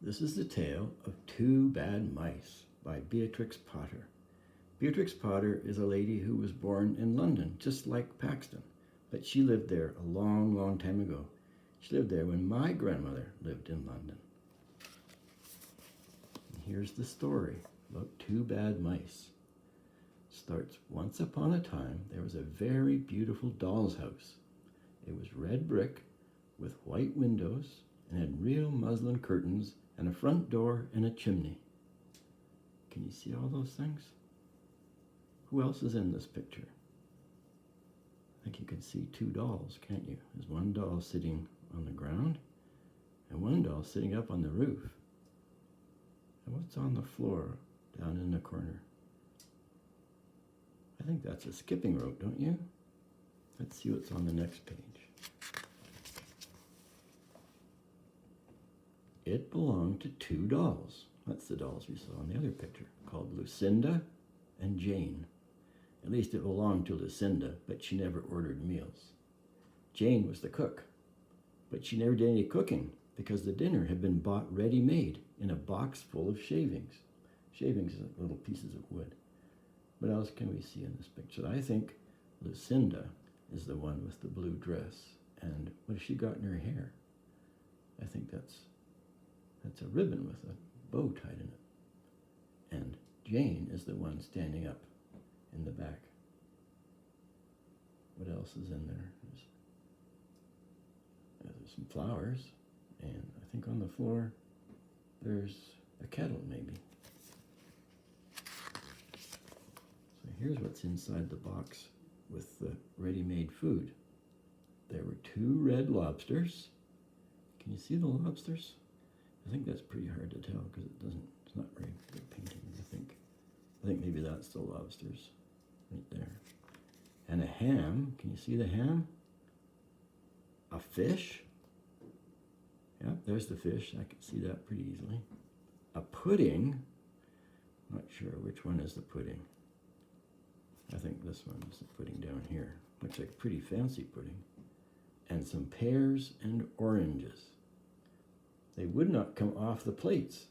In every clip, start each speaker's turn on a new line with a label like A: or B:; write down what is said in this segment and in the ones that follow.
A: This is the tale of Two Bad Mice by Beatrix Potter. Beatrix Potter is a lady who was born in London, just like Paxton, but she lived there a long, long time ago. She lived there when my grandmother lived in London. And here's the story about two bad mice. It starts, once upon a time, there was a very beautiful doll's house. It was red brick with white windows and had real muslin curtains and a front door and a chimney. Can you see all those things? Who else is in this picture? I think you can see two dolls, can't you? There's one doll sitting on the ground and one doll sitting up on the roof. And what's on the floor down in the corner? I think that's a skipping rope, don't you? Let's see what's on the next page. It belonged to two dolls. That's the dolls we saw in the other picture, called Lucinda and Jane. At least it belonged to Lucinda, but she never ordered meals. Jane was the cook, but she never did any cooking because the dinner had been bought ready-made in a box full of shavings. Shavings are little pieces of wood. What else can we see in this picture? I think Lucinda is the one with the blue dress. And what has she got in her hair? I think that's a ribbon with a bow tied in it. And Jane is the one standing up in the back. What else is in there? There's some flowers, and I think on the floor there's a kettle maybe. So here's what's inside the box with the ready-made food. There were two red lobsters. Can you see the lobsters? I think that's pretty hard to tell because it's not very good painting, I think maybe that's the lobsters right there. And a ham. Can you see the ham? A fish. Yeah, there's the fish. I can see that pretty easily. A pudding. Not sure which one is the pudding. I think this one is the pudding down here. Looks like a pretty fancy pudding. And some pears and oranges. They would not come off the plates,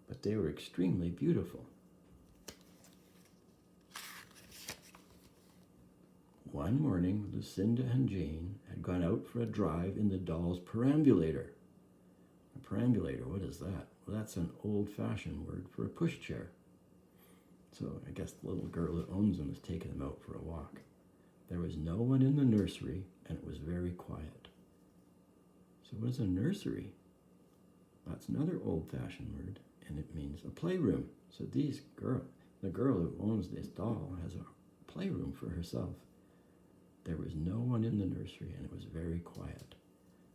A: but they were extremely beautiful. One morning, Lucinda and Jane had gone out for a drive in the doll's perambulator. A perambulator, what is that? Well, that's an old-fashioned word for a pushchair. So I guess the little girl that owns them is taking them out for a walk. There was no one in the nursery, and it was very quiet. So what is a nursery? That's another old-fashioned word, and it means a playroom. So the girl who owns this doll has a playroom for herself. There was no one in the nursery, and it was very quiet.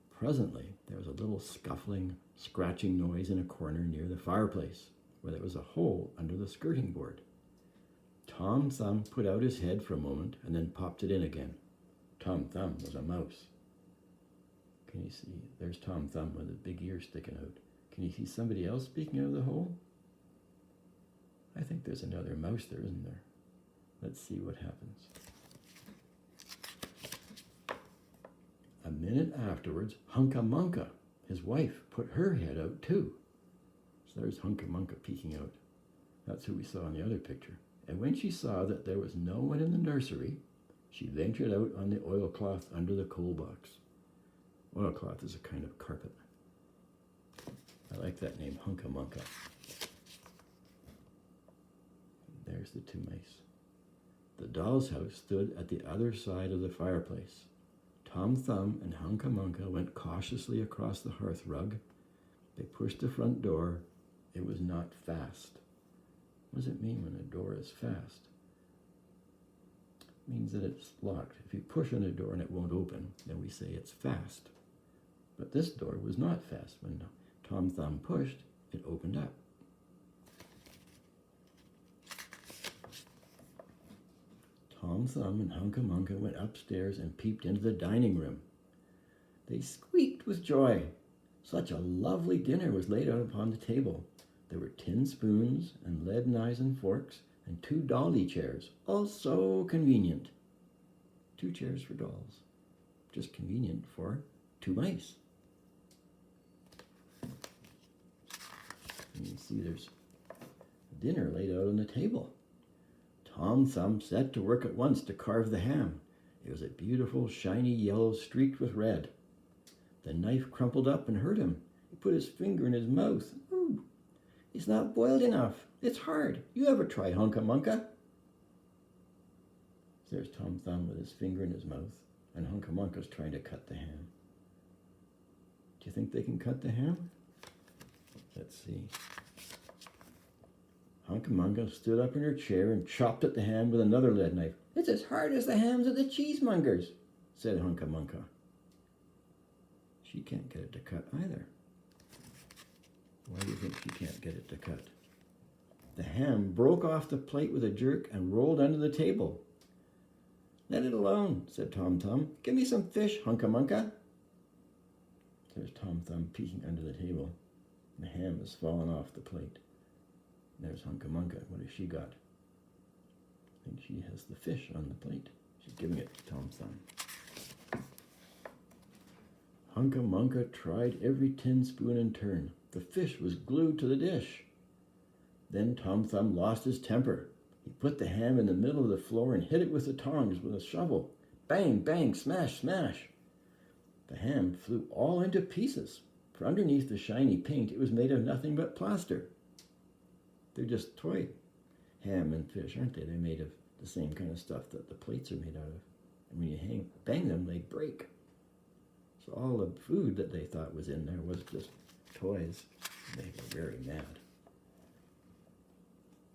A: Presently, there was a little scuffling, scratching noise in a corner near the fireplace, where there was a hole under the skirting board. Tom Thumb put out his head for a moment and then popped it in again. Tom Thumb was a mouse. Can you see? There's Tom Thumb with a big ear sticking out. Can you see somebody else peeking out of the hole? I think there's another mouse there, isn't there? Let's see what happens. A minute afterwards, Hunca Munca, his wife, put her head out too. So there's Hunca Munca peeking out. That's who we saw in the other picture. And when she saw that there was no one in the nursery, she ventured out on the oilcloth under the coal box. Oilcloth is a kind of carpet. I like that name, Hunca Munca. There's the two mice. The doll's house stood at the other side of the fireplace. Tom Thumb and Hunca Munca went cautiously across the hearth rug. They pushed the front door. It was not fast. What does it mean when a door is fast? It means that it's locked. If you push on a door and it won't open, then we say it's fast. But this door was not fast. When Tom Thumb pushed, it opened up. Tom Thumb and Hunca Munca went upstairs and peeped into the dining room. They squeaked with joy. Such a lovely dinner was laid out upon the table. There were tin spoons and lead knives and forks and two dolly chairs, all so convenient. 2 chairs for dolls. Just convenient for two mice. see there's dinner laid out on the table. Tom Thumb set to work at once to carve the ham. It was a beautiful, shiny yellow streaked with red. The knife crumpled up and hurt him. He put his finger in his mouth. Ooh, it's not boiled enough. It's hard. You ever try Hunca Munca? There's Tom Thumb with his finger in his mouth, and Hunca Munca's trying to cut the ham. Do you think they can cut the ham? Let's see. Hunca Munca stood up in her chair and chopped at the ham with another lead knife. It's as hard as the hams of the cheesemongers, said Hunca Munca. She can't get it to cut either. Why do you think she can't get it to cut? The ham broke off the plate with a jerk and rolled under the table. Let it alone, said Tom Thumb. Give me some fish, Hunca Munca. There's Tom Thumb peeking under the table. The ham has fallen off the plate. There's Hunca Munca. What has she got? I think she has the fish on the plate. She's giving it to Tom Thumb. Hunca Munca tried every tin spoon in turn. The fish was glued to the dish. Then Tom Thumb lost his temper. He put the ham in the middle of the floor and hit it with the tongs with a shovel. Bang, bang, smash, smash. The ham flew all into pieces, for underneath the shiny paint it was made of nothing but plaster. They're just toy ham and fish, aren't they? They're made of the same kind of stuff that the plates are made out of. And when you bang them, they break. So all the food that they thought was in there was just toys. They were very mad.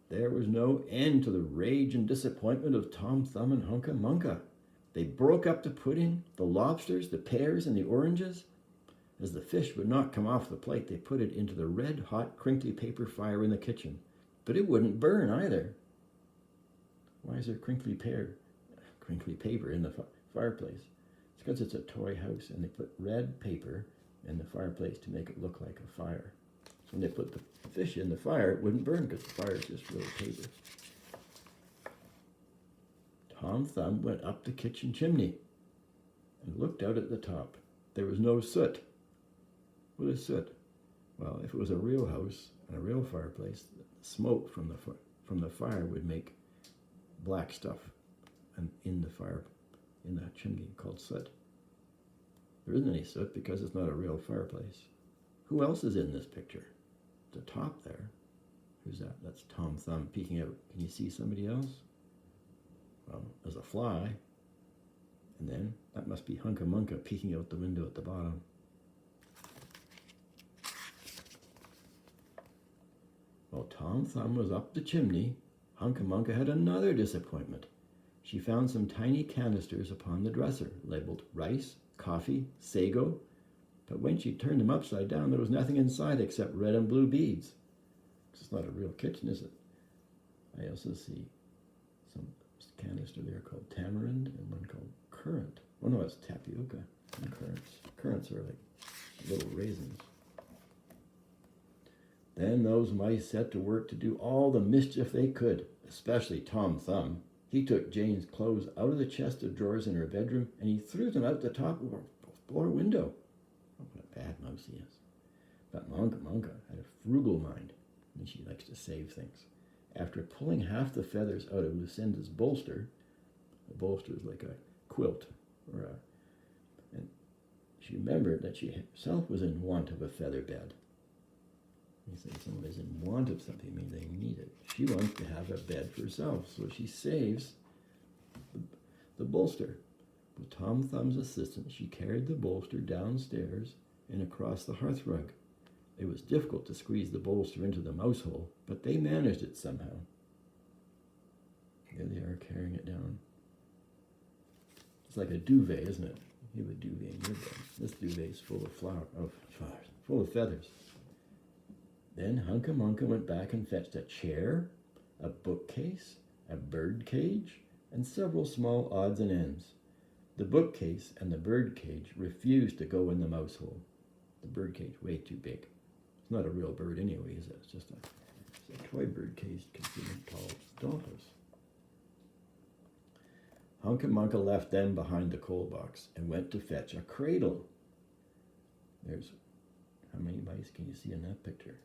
A: There was no end to the rage and disappointment of Tom Thumb and Hunca Munca. They broke up the pudding, the lobsters, the pears, and the oranges. As the fish would not come off the plate, they put it into the red-hot, crinkly paper fire in the kitchen. But it wouldn't burn either. Why is there crinkly paper in the fireplace? It's because it's a toy house, and they put red paper in the fireplace to make it look like a fire. So when they put the fish in the fire, it wouldn't burn because the fire is just real paper. Tom Thumb went up the kitchen chimney and looked out at the top. There was no soot. What is soot? Well, if it was a real house and a real fireplace, the smoke from the fire would make black stuff and in that chimney called soot. There isn't any soot because it's not a real fireplace. Who else is in this picture? The top there. Who's that? That's Tom Thumb peeking out. Can you see somebody else? Well, there's a fly. And then that must be Hunca Munca peeking out the window at the bottom. While Tom Thumb was up the chimney, Hunca Munca had another disappointment. She found some tiny canisters upon the dresser, labeled rice, coffee, sago, but when she turned them upside down, there was nothing inside except red and blue beads. It's not a real kitchen, is it? I also see some canister there called tamarind and one called currant. Oh no, it's tapioca and currants. Currants are like little raisins. Then those mice set to work to do all the mischief they could, especially Tom Thumb. He took Jane's clothes out of the chest of drawers in her bedroom and he threw them out the top of her floor window. Oh, what a bad mouse he is. But Hunca Munca had a frugal mind, and she likes to save things. After pulling half the feathers out of Lucinda's bolster, a bolster is like a quilt, and she remembered that she herself was in want of a feather bed. You say someone is in want of something, I mean they need it. She wants to have a bed for herself, so she saves the bolster. With Tom Thumb's assistance, she carried the bolster downstairs and across the hearth rug. It was difficult to squeeze the bolster into the mouse hole, but they managed it somehow. Here they are carrying it down. It's like a duvet, isn't it? You have a duvet in your bed. This duvet is full of feathers. Then Hunca Munca went back and fetched a chair, a bookcase, a bird cage, and several small odds and ends. The bookcase and the bird cage refused to go in the mouse hole. The bird cage, way too big. It's not a real bird anyway, is it? It's just a toy bird cage considered a tall dollhouse. Hunca Munca left them behind the coal box and went to fetch a cradle. There's, how many mice can you see in that picture?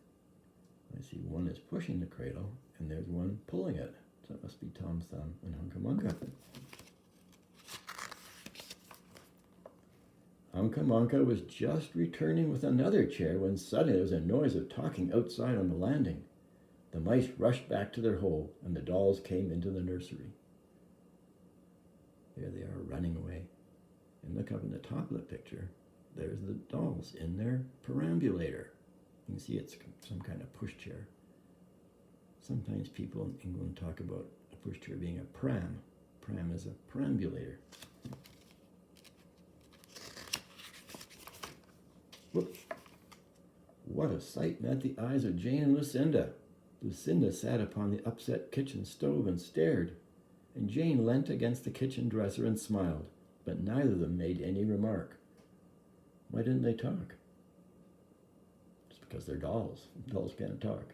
A: I see one is pushing the cradle, and there's one pulling it. So that must be Tom Thumb and Hunca Munca. Hunca Munca was just returning with another chair when suddenly there was a noise of talking outside on the landing. The mice rushed back to their hole, and the dolls came into the nursery. There they are, running away. And look up in the top of the picture. There's the dolls in their perambulator. You can see it's some kind of pushchair. Sometimes people in England talk about a pushchair being a pram. Pram is a perambulator. Whoops. What a sight met the eyes of Jane and Lucinda. Lucinda sat upon the upset kitchen stove and stared, and Jane leant against the kitchen dresser and smiled, but neither of them made any remark. Why didn't they talk? It's because they're dolls. Dolls can't talk.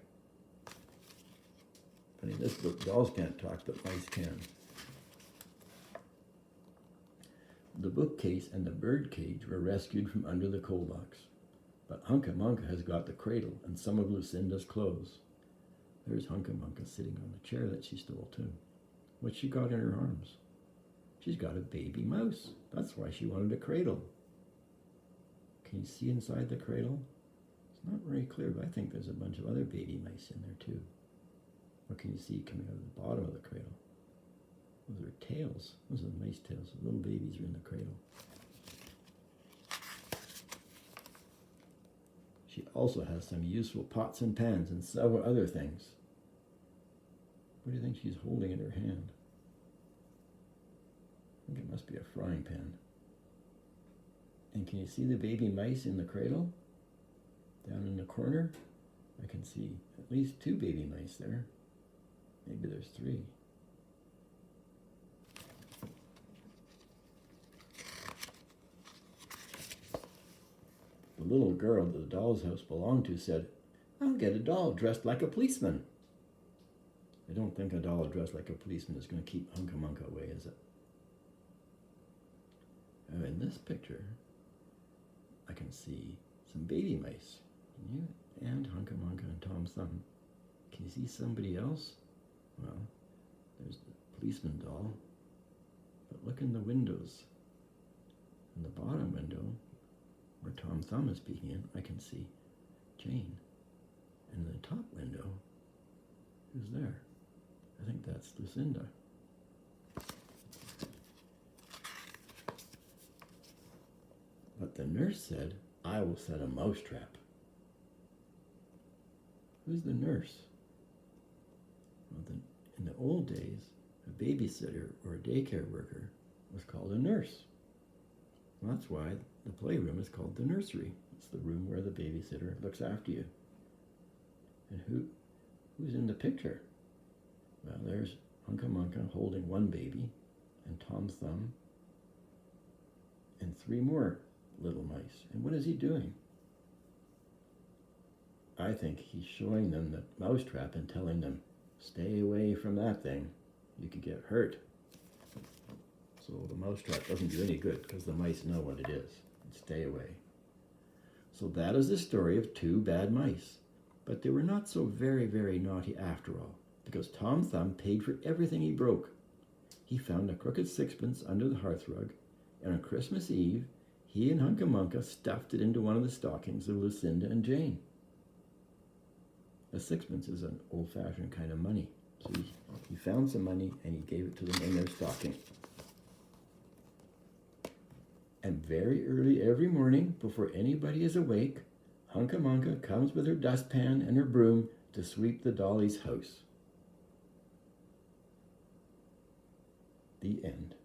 A: But in this book, dolls can't talk, but mice can. The bookcase and the bird cage were rescued from under the coal box, but Hunca Munca has got the cradle and some of Lucinda's clothes. There's Hunca Munca sitting on the chair that she stole too. What's she got in her arms? She's got a baby mouse. That's why she wanted a cradle. Can you see inside the cradle? It's not very clear, but I think there's a bunch of other baby mice in there too. What can you see coming out of the bottom of the cradle? Those are tails. Those are mice tails. Little babies are in the cradle. She also has some useful pots and pans and several other things. What do you think she's holding in her hand? I think it must be a frying pan. And can you see the baby mice in the cradle? Down in the corner? I can see at least 2 baby mice there. Maybe there's 3. The little girl that the doll's house belonged to said, "I'll get a doll dressed like a policeman." I don't think a doll dressed like a policeman is going to keep Hunca Munca away, is it? Oh, in this picture, I can see some baby mice. Can you? And Hunca Munca and Tom Thumb. Can you see somebody else? Well, there's the policeman doll. But look in the windows. In the bottom window, where Tom Thumb is peeking in, I can see Jane. And in the top window, who's there? I think that's Lucinda. But the nurse said, "I will set a mousetrap." Who's the nurse? Well, in the old days, a babysitter or a daycare worker was called a nurse. Well, that's why the playroom is called the nursery. It's the room where the babysitter looks after you. And who's in the picture? Well, there's Hunca Munca holding one baby, and Tom Thumb, and 3 more little mice. And what is he doing? I think he's showing them the mousetrap and telling them, "Stay away from that thing. You could get hurt." So the mousetrap doesn't do any good because the mice know what it is. Stay away. So that is the story of 2 bad mice. But they were not so very, very naughty after all, because Tom Thumb paid for everything he broke. He found a crooked sixpence under the hearthrug, and on Christmas Eve, he and Hunca Munca stuffed it into one of the stockings of Lucinda and Jane. A sixpence is an old-fashioned kind of money. So he found some money and he gave it to them in their stocking. And very early every morning, before anybody is awake, Hunca Munca comes with her dustpan and her broom to sweep the dolly's house. The end.